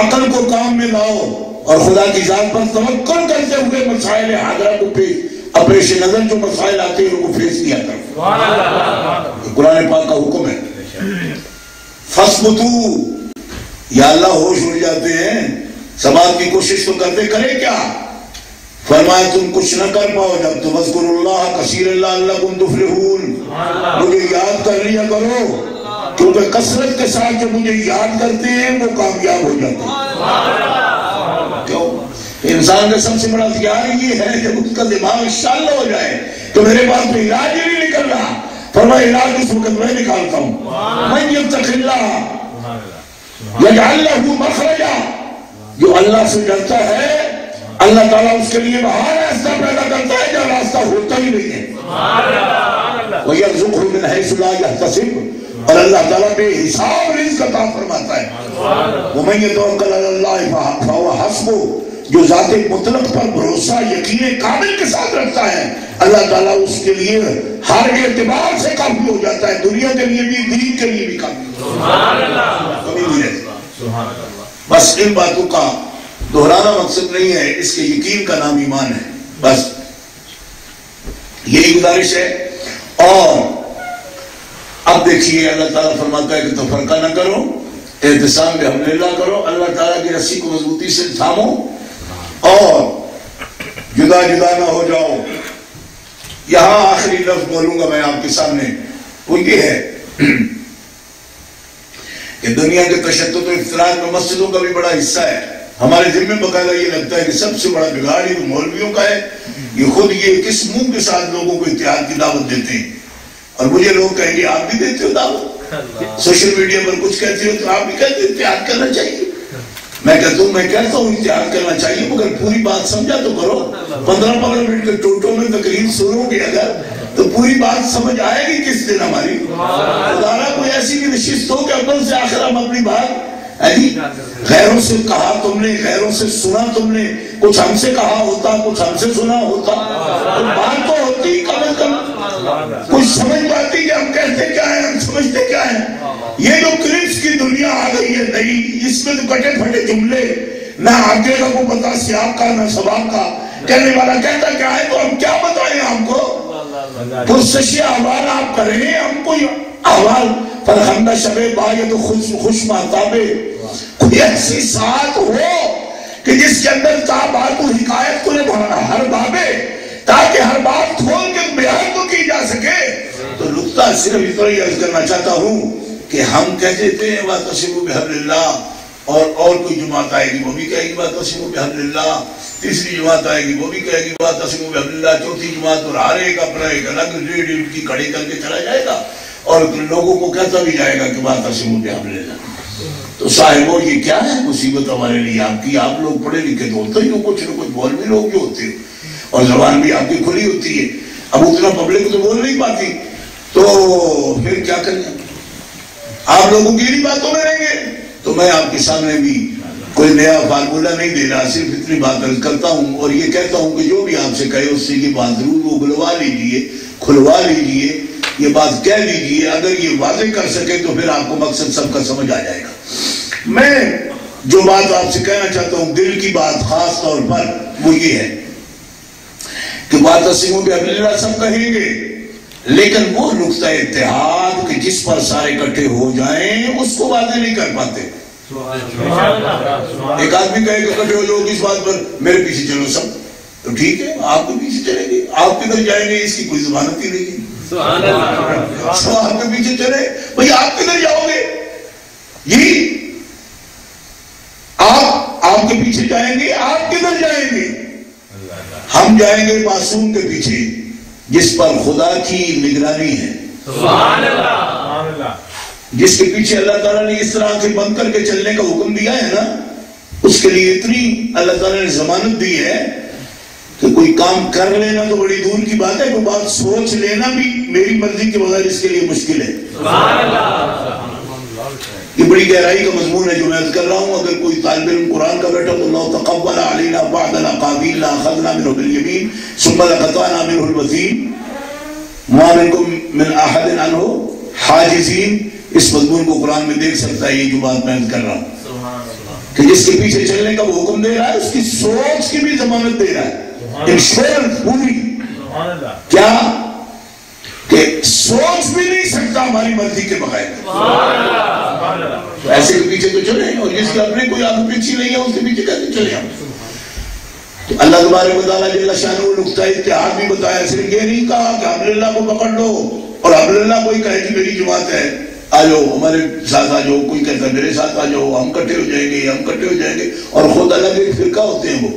عقل کو کام میں لاؤ، اور خدا کی ذات پر توکل کرتے ہوئے مسائل حاضرہ کو پیش نظر جو مسائل آتے ہیں ان کو فیس کیا کرو۔ قرآن پاک کا حکم ہے۔ فاثبتوا، یا اللہ ہوش اڑ جاتے ہیں، ثبات کی کوشش تو کرتے، کرے کیا؟ فرمایا تم کچھ نہ کر پاؤ جب تو وَاذْكُرُوا اللَّهَ كَثِيرًا لَعَلَّكُمْ تُفْلِحُونَ، مجھے یاد کر لیا کرو، کیونکہ کثرت کے ساتھ جو مجھے یاد کرتے ہیں وہ کامیاب ہو جاتے ہیں۔ کیوں؟ انسان کا سب سے بڑا ہتھیار یہ ہے جب اس کا دماغ شال ہو جائے تو میرے پاس تو علاج ہی نہیں نکل رہا، فرمایا علاج اس وقت میں نکالتا ہوں۔ مَن يَتَّقِ اللَّهَ يَجْعَل لَّهُ مَخْرَجًا، جو اللہ سے ڈرتا ہے اللہ تعالیٰ اس کے لیے وہاں راستہ پیدا کرتا ہے جہاں راستہ ہوتا ہی نہیں ہے۔ وَيَرْزُقْهُ مِنْ حَيْثُ لَا يَحْتَسِبُ، اور اللہ تعالیٰ بے حساب رزق عطا فرماتا ہے۔ وَمَن يَتَوَکَّلْ عَلَى اللَّهِ فَهُوَ حَسْبُهُ، جو ذات مطلق پر بھروسہ یقین کامل کے ساتھ رکھتا ہے اللہ تعالیٰ اس کے لیے ہر اعتبار سے کافی ہو جاتا ہے، دنیا کے لیے بھی، دین کے لیے بھی کافی کمی نہیں رہتی۔ بس ان باتوں کا دہرانا مقصد نہیں ہے، اس کے یقین کا نام ایمان ہے، بس یہی گزارش ہے۔ اور اب دیکھیے اللہ تعالیٰ فرماتا ہے کہ تفرقہ نہ کرو، اعتصام بحبل کرو، اللہ تعالیٰ کی رسی کو مضبوطی سے تھامو اور جدا جدا نہ ہو جاؤ۔ یہاں آخری لفظ بولوں گا میں آپ کے سامنے، وہ یہ ہے کہ دنیا کے تشدد و افتراق میں مسجدوں کا بھی بڑا حصہ ہے۔ ہمارے ذمہ باقاعدہ یہ لگتا ہے کہ سب سے بڑا بگاڑ یہ مولویوں کا ہے، یہ خود یہ کس منہ کے ساتھ لوگوں کو اتحاد کی دعوت دیتے ہیں، اور مجھے لوگ کہیں گے آپ بھی دیتے ہو دعوت، سوشل میڈیا پر کچھ کہتے ہو تو آپ بھی کہتے ہیں اتحاد کرنا چاہیے۔ میں کہتا ہوں اتحاد کرنا چاہیے، مگر پوری بات سمجھا تو کرو۔ 15 منٹ کے ٹوٹوں میں تقریر سنو گے اگر تو پوری بات سمجھ آئے گی کس دن ہماری؟ خدا کوئی ایسی بھی نشست ہو کہ اول سے آخر ہم اپنی بات غیروں سے کہا تم نے، غیروں سے سنا تم نے، کچھ ہم سے کہا ہوتا، کچھ ہم سے سنا ہوتا، بات تو ہوتی کم از کم کچھ سمجھ پاتی کہ ہم کہتے کیا ہیں، ہم سمجھتے کیا ہیں۔ یہ جو کلپس کی دنیا آ گئی ہے نئی، اس میں تو کٹے پھٹے جملے، نہ آگے کا کو پتا سیاق کا نہ سباق کا، کہنے والا کہتا کیا ہے تو ہم کیا بتائیں آپ کو؟ پرسشی احوال آپ کریں، ہم کو احوال فرخندہ شب باید خوش محتابے، کوئی ایسی ساتھ ہو کہ جس کے اندر تابات و حکایت کو ہر بابے، تاکہ ہر بات کھول کے بیان کو کی جا سکے۔ تو نقطہ صرف اتنا ہی عرض کرنا چاہتا ہوں کہ ہم کہہ دیتے ہیں وَاعْتَصِمُوا بِحَبْلِ اللَّهِ، اور کوئی جماعت آئے گی وہ بھی کہے گی واعتصموا بحبللہ، تیسری جماعت آئے گی وہ بھی کہے گی واعتصموا بحبللہ، چوتھی جماعت، اور ہر ایک اپنا ایک الگ ریڈ کی کھڑی کر کے چلا جائے گا اور لوگوں کو کہتا بھی جائے گا کہ واعتصموا بحبللہ۔ تو صاحبو یہ کیا ہے مصیبت ہمارے لیے آپ کی؟ آپ لوگ پڑھے لکھے تو ہوتے ہی ہو، کچھ نہ کچھ مولوی لوگ بھی ہوتے ہو اور زبان بھی آپ کی کھلی ہوتی ہے، اب اتنا پبلک تو بول نہیں پاتی، تو پھر کیا کریں؟ آپ لوگوں کی نہیں باتوں میں رہیں گے۔ تو میں آپ کے سامنے بھی کوئی نیا فارمولہ نہیں دے رہا، صرف اتنی بات عرض کرتا ہوں اور یہ کہتا ہوں کہ جو بھی آپ سے کہے اس سے یہ بات ضرور وہ گلوا لیجئے، کھلوا لیجئے، یہ بات کہہ لیجئے، اگر یہ واضح کر سکے تو پھر آپ کو مقصد سب کا سمجھ آ جائے گا۔ میں جو بات آپ سے کہنا چاہتا ہوں، دل کی بات خاص طور پر، وہ یہ ہے کہ واعتصموا بحبللہ سب کہیں گے، لیکن وہ نقطہ اتحاد کہ جس پر سارے اکٹھے ہو جائیں اس کو واضح نہیں کر پاتے۔ ایک آدمی کہے کہ اکٹھے ہو جاؤ کس بات پر؟ میرے پیچھے چلو سب، تو ٹھیک ہے آپ کے پیچھے چلیں گے، آپ کدھر جائیں گے اس کی کوئی ضمانت ہی نہیں ہے۔ آپ کے پیچھے چلے بھئی آپ کدھر جاؤ گے؟ یہی آپ کے پیچھے جائیں گے، آپ کدھر جائیں گے؟ ہم جائیں گے معصوم کے پیچھے جس پر خدا کی نگرانی ہے، سبحان اللہ، جس کے پیچھے اللہ تعالیٰ نے اس طرح سے بند کر کے چلنے کا حکم دیا ہے نا، اس کے لیے اتنی اللہ تعالیٰ نے ضمانت دی ہے کہ کوئی کام کر لینا تو بڑی دور کی بات ہے، کوئی بات سوچ لینا بھی میری مرضی کے بغیر اس کے لیے مشکل ہے۔ سبحان اللہ، یہ بڑی گہرائی کا مضمون ہے جو میں عرض کر رہا ہوں۔ اگر کوئی طالب علم قرآن کا بیٹھا تو اللہ تقبل علینا بعدنا قابیل اخذنا منه بالیمین ثم لقطعنا منه الوتین ما منکم من احد عنه حاجزین، اس مضمون کو قرآن میں دیکھ سکتا ہے یہ جو بات میں عرض کر رہا ہوں کہ جس کے پیچھے چلنے کا وہ حکم دے رہا ہے اس کی سوچ کی بھی ضمانت دے رہا ہے، انشورنس پوری، کیا کہ سوچ بھی نہیں سکتا ہماری مرضی کے بغیر، ایسے کے پیچھے تو چلے، اور جس کے اپنے کوئی آگے پیچھے نہیں ہے اس کے پیچھے کیسے چلے ہم؟ تو اللہ تبارک و تعالیٰ جل شانہ نقطہ اتحاد بھی بتایا، صرف یہ نہیں کہا کہ حبللہ کو پکڑ لو اور حبللہ کوئی کہے کہ میری جماعت ہے آ جاؤ ہمارے ساتھ آ جاؤ، کوئی کہتا ہے میرے ساتھ آ جاؤ، ہم کٹھے ہو جائیں گے، ہم کٹھے ہو جائیں گے، اور خود الگ ایک فرقہ ہوتے ہیں وہ۔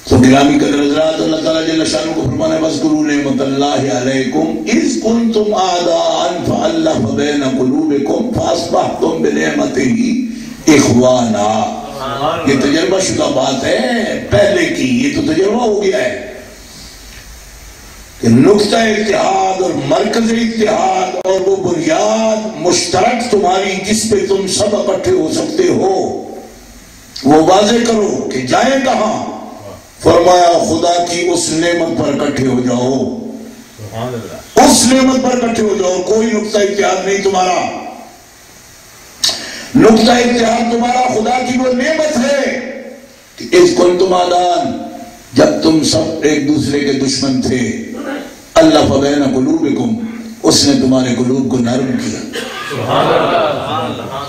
تو گرامی قدر حضرات، اللہ تعالیٰ جل شانہ کو فرمانا ہے وَاذْكُرُوا نِعْمَتَ اللَّهِ عَلَيْكُمْ إِذْ كُنْتُمْ أَعْدَاءً فَأَلَّفَ بَيْنَ قُلُوبِكُمْ فَأَصْبَحْتُمْ بِنِعْمَتِهِ إِخْوَانًا۔ یہ تجربہ شدہ بات ہے پہلے کی، یہ تو تجربہ ہو گیا ہے کہ نقطہ اتحاد اور مرکز اتحاد اور وہ بنیاد مشترک تمہاری جس پہ تم سب اکٹھے ہو سکتے ہو وہ واضح کرو کہ جائیں کہاں؟ فرمایا خدا کی اس نعمت پر اکٹھے ہو جاؤ، اس نعمت پر اکٹھے ہو جاؤ، کوئی نقطہ اتحاد نہیں تمہارا، نقطہ اتحاد تمہارا خدا کی وہ نعمت ہے کہ اذ کنتم اعداء، جب تم سب ایک دوسرے کے دشمن تھے، الف بین قلوبکم، اس نے تمہارے قلوب کو نرم کیا،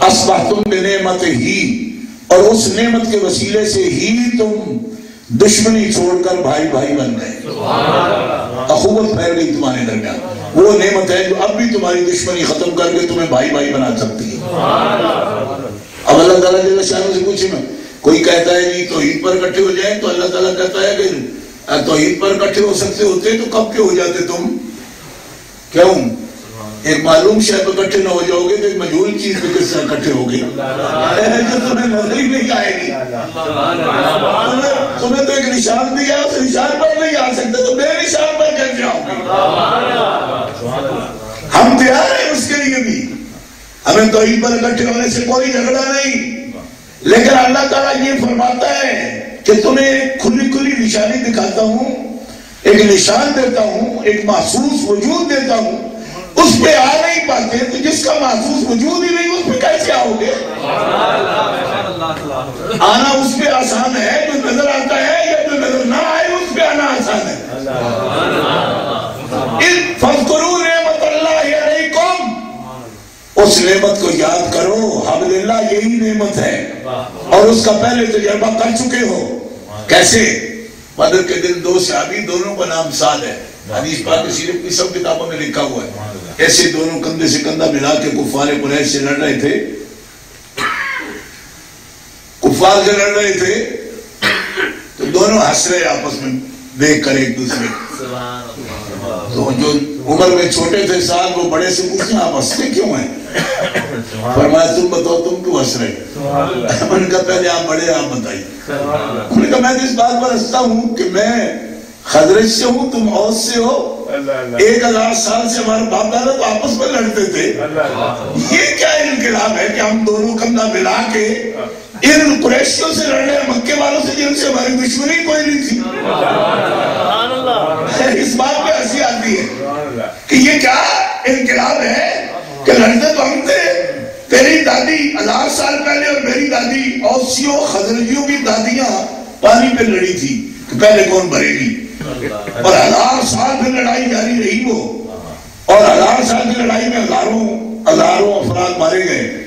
اصبحتم بنعمتہ، اور اس نعمت کے وسیلے سے ہی تم دشمنی چھوڑ کر بھائی بھائی بن گئے، اخوت پھیل گئی تمہارے درمیان۔ وہ نعمت ہے جو اب بھی تمہاری دشمنی ختم کر کے تمہیں بھائی بھائی بنا سکتی ہے۔ اب اللہ تعالیٰ جل شانہ سے پوچھیں، میں کوئی کہتا ہے جی توحید پر اکٹھے ہو جائیں، تو اللہ تعالیٰ کہتا ہے کہ توحید پر اکٹھے ہو سکتے ہوتے تو کب کے ہو جاتے تم؟ کیوں؟ ایک معلوم شے پر اکٹھے نہ ہو جاؤ گے تو ایک مجہول چیز پہ کس طرح اکٹھے ہو گے جو تمہیں نظر ہی نہیں آئے گی؟ تمہیں تو ایک نشان دیا، اس نشان پر نہیں آ سکتے تو بے نشان پر کیسے آؤ گے؟ ہم تیار ہیں اس کے لیے بھی، ہمیں توحید پر اکٹھے ہونے سے کوئی جھگڑا نہیں، لیکن اللہ تعالیٰ یہ فرماتا ہے کہ تمہیں ایک کھلی کھلی نشانی دکھاتا ہوں، ایک نشان دیتا ہوں، ایک محسوس وجود دیتا ہوں، اس پہ آ نہیں پاتے تو جس کا محسوس وجود ہی نہیں اس پہ کیسے آؤ گے؟ آنا اس پہ آسان ہے جو نظر آتا ہے، یا جو نظر نہ آئے اس پہ آنا آسان ہے۔ فَاذْكُرُوا نِعْمَتَ اللَّهِ عَلَيْكُمْ، اس نعمت کو یاد کرو، حبللہ یہی نعمت ہے، اور اس کا پہلے تجربہ کر چکے ہو۔ کیسے؟ بدر کے دن دو صحابی، دونوں کا نام سعد ہے، حدیث پاک سیرت کی سب کتابوں میں لکھا ہوا ہے، ایسے دونوں کندھے سے کندھا ملا کے کفار قریش سے لڑ رہے تھے، کفار سے لڑ رہے تھے تو دونوں ہنس رہے آپس میں دیکھ کر ایک دوسرے تو جو عمر میں چھوٹے تھے ساتھ وہ بڑے سے پوچھیں آپ ہنستے کیوں ہیں؟ فرمایا تم بتاؤ تم کیوں ہنس رہے؟ ان کا پہلے آپ بڑے آپ بتائیے. انہوں نے کہا میں اس بات پر ہنستا ہوں کہ میں خزرج سے ہوں تم اوس سے ہو 1000 سال سے ہمارے باپ دادا تو آپس میں لڑتے تھے. یہ کیا انقلاب ہے کہ ہم دونوں کندھا ملا کے ان قریشیوں سے لڑ رہے ہیں مکے والوں سے جن سے ہماری دشمنی کوئی نہیں تھی. اس بات پہ ہنسی آتی ہے کہ یہ کیا انقلاب ہے کہ لڑتے تو ہم تھے. تیری دادی 1000 سال پہلے اور میری دادی اوسیوں خزرجیوں کی دادیاں پانی پہ لڑی تھی کہ پہلے کون بھرے گی اور 1000 سال پھر لڑائی جاری رہی وہ اور 1000 سال کی لڑائی میں ہزاروں افراد مارے گئے.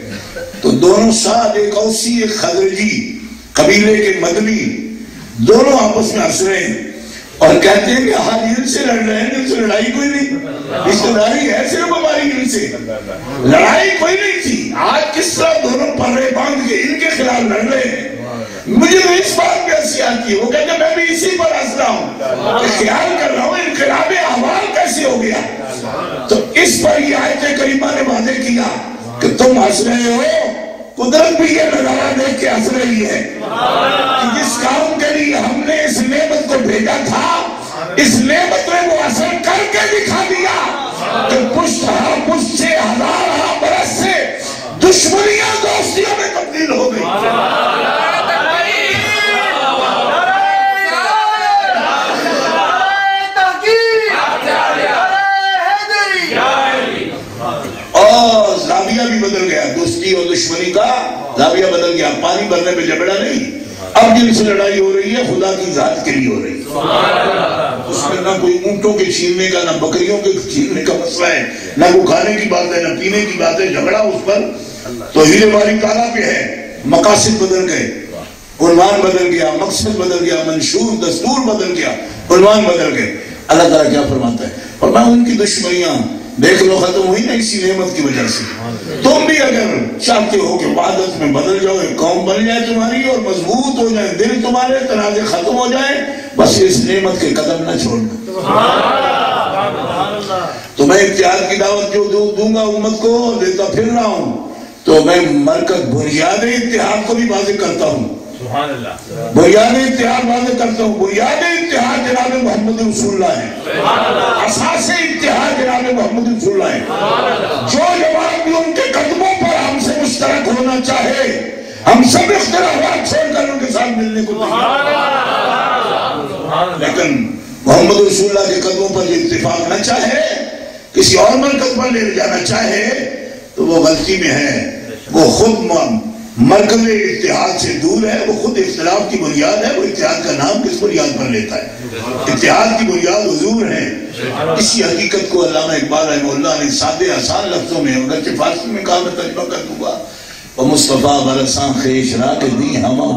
تو دونوں ساتھ ایک اوسی ایک خزرجی قبیلے کے مدنی دونوں آپس میں ہنس رہے ہیں اور کہتے ہیں کہ ہاں ان سے لڑ رہے ہیں ان سے لڑائی کوئی نہیں. رشتہ داری ہے صرف ہماری ان سے لڑائی کوئی نہیں تھی. آج کس طرح دونوں پرے باندھ کے ان کے خلاف لڑ رہے ہیں. مجھے تو اس بات پہ ہنسی آتی ہے. وہ کہتے ہیں میں بھی اسی پر ہنس رہا ہوں خیال کر رہا ہوں انقلاب اعمال کیسے ہو گیا. تو اس پر یہ آیت کریمہ نے واضح کیا کہ تم ہنس رہے ہو قدرت بھی یہ نظارہ دیکھ کے ہنس رہی ہے کہ جس کام کے لیے ہم نے اس نعمت کو بھیجا تھا اس نعمت میں وہ اثر کر کے دکھا دیا کہ پشت سے 1000 برس سے دشمنیاں دوستیوں میں تبدیل ہو گئی. اور زاویہ بھی بدل گیا. دوستی اور دشمنی کا زاویہ بدل گیا. پانی بھرنے پہ جھگڑا نہیں. اب جن سے لڑائی ہو رہی ہے خدا کی ذات کے لیے ہو رہی ہے. اس میں نہ کوئی اونٹوں کے چھیننے کا نہ بکریوں کے چھیننے کا مسئلہ ہے نہ وہ کھانے کی بات ہے نہ پینے کی بات ہے. جھگڑا اس پر توحید باری تعالیٰ پہ ہے. مقاصد بدل گئے عنوان بدل گیا مقصد بدل گیا منشور دستور بدل گیا عنوان بدل گئے. اللہ تعالیٰ کیا فرماتا ہے اور میں ان کی دشمنیاں دیکھ لو ختم ہوئی نا اسی نعمت کی وجہ سے. تم بھی اگر چاہتے ہو کہ وحدت میں بدل جاؤ ایک قوم بن جائے تمہاری اور مضبوط ہو جائے دل تمہارے تنازع ختم ہو جائے بس اس نعمت کے قدم نہ چھوڑنا. تو میں اتحاد کی دعوت جو دوں گا امت کو دیتا پھر رہا ہوں تو میں مرکز بنیاد اتحاد کو بھی واضح کرتا ہوں. بنیاد اتحاد واضح کرتا ہوں. بنیاد اتحاد جناب محمد رسول اللہ ہے. اساس اتحاد جناب محمد رسول اللہ ہے. جو جواب بھی ان کے قدموں پر ہم سے مشترک ہونا چاہے ہم سب اختلافات چھوڑ کر ان کے ساتھ ملنے کو تیار. لیکن محمد رسول اللہ کے قدموں پر یہ اتفاق نہ چاہے کسی اور مرکز پر لے جانا چاہے تو وہ غلطی میں ہے. وہ خود مرکز اتحاد سے دور ہے. وہ خود اختلاف کی بنیاد ہے. وہ اتحاد کا نام کس بنیاد پر لیتا ہے؟ اتحاد کی بنیاد حضور ہے. اسی حقیقت کو علامہ اقبال رحمہ اللہ نے سادے آسان لفظوں میں اگرچہ فارسی میں کہا میں ترجمہ کر دوں گا وہ مصطفیٰ برساں خیش را کے دی ہما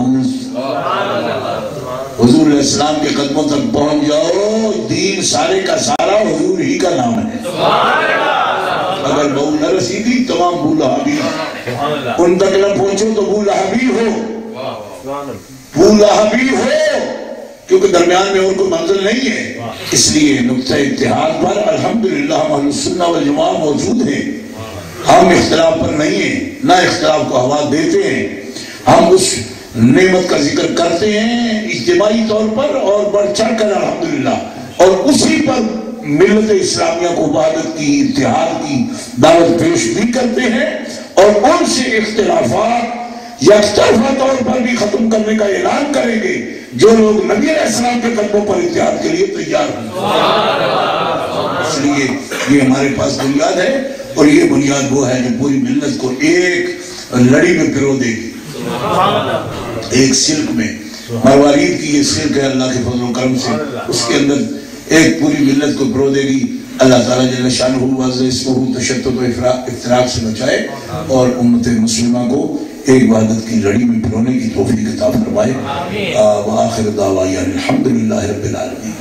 حضور علیہ السلام کے قدموں تک پہنچ جاؤ. دین سارے کا سارا حضور ہی کا نام ہے. اگر بہو نہ رسیدی تمام بو لہبی ان تک نہ پہنچو تو بو لہبی ہو کیونکہ درمیان میں اور کوئی منزل نہیں ہے. اس لیے نقطہ اتحاد پر الحمدللہ اہل السنہ والجماعہ موجود ہیں. ہم اختلاف پر نہیں ہیں نہ اختلاف کو ہوا دیتے ہیں. ہم اس نعمت کا ذکر کرتے ہیں اجتماعی طور پر اور بڑھ چڑھ کر الحمدللہ اور اسی پر ملت اسلامیہ کو وحدت کی اتحاد کی دعوت پیش بھی کرتے ہیں اور ان سے اختلافات یکطرفہ طور پر بھی ختم کرنے کا اعلان کریں گے جو لوگ نبی علیہ السلام کے قدموں پر اتحاد کے لیے تیار ہیں. اس لیے یہ ہمارے پاس بنیاد ہے اور یہ بنیاد وہ ہے جو پوری ملت کو ایک لڑی میں پرو دے گی. ایک سلک میں مروارید کی یہ سلک ہے اللہ کے فضل و کرم سے اس کے اندر ایک پوری ملت کو پرو دے گی. اللہ تعالیٰ جل شانہ وعز اسمہ تشتت و افتراق سے بچائے اور امت مسلمہ کو ایک وحدت کی لڑی میں پرونے کی توفیق عطا فرمائے. وآخر دعوانا الحمدللہ رب العالمین.